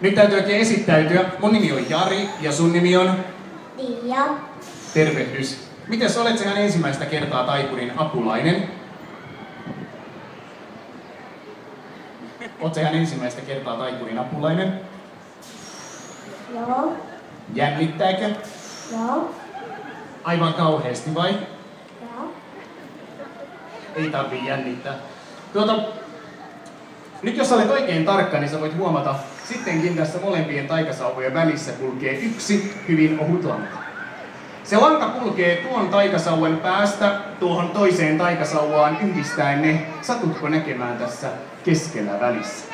Nyt täytyy oikein esittäytyä. Mun nimi on Jari ja sun nimi on? Tiia. Tervehdys. Mites olet ihan ensimmäistä kertaa taikurin apulainen? Oot ihan ensimmäistä kertaa taikurin apulainen? Joo. Jännittääkö? Joo. Aivan kauheasti vai? Joo. Ei tarvii jännittää. Nyt jos olet oikein tarkka, niin sä voit huomata, sittenkin tässä molempien taikasauvojen välissä kulkee yksi hyvin ohut lanka. Se lanka kulkee tuon taikasauvan päästä tuohon toiseen taikasauvaan yhdistäen ne. Satutko näkemään tässä keskellä välissä?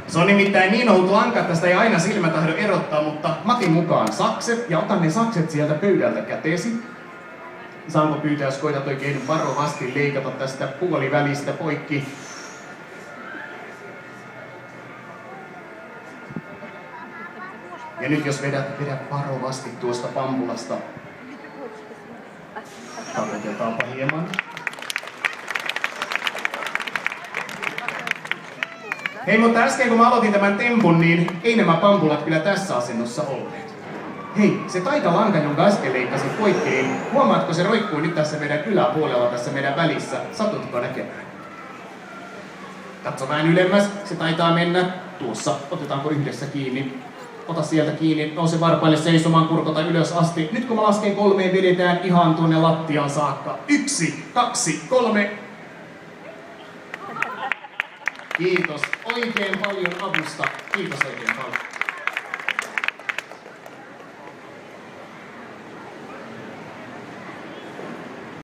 Se on nimittäin niin ohut lanka, että sitä ei aina silmä tahdo erottaa, mutta Matin mukaan sakset, ja otan ne sakset sieltä pöydältä käteesi. Saanko pyytää, jos koitat oikein varovasti leikata tästä puolivälistä poikki. Ja nyt jos vedät varovasti tuosta pampulasta. Taputetaanpa hieman. Hei, mutta äsken kun mä aloitin tämän tempun, niin ei nämä pampulat kyllä tässä asennossa olleet. Hei, se taikalanka, jonka äsken leikkasin poikki, niin huomaatko se roikkuu nyt tässä meidän yläpuolella, tässä meidän välissä? Satutko näkemään? Katso vähän ylemmäs, se taitaa mennä tuossa. Otetaanko yhdessä kiinni? Ota sieltä kiinni, nouse varpaille seisomaan, kurkota ylös asti. Nyt kun mä lasken 3, vedetään ihan tuonne lattiaan saakka. 1, 2, 3. Kiitos oikein paljon avusta. Kiitos oikein paljon.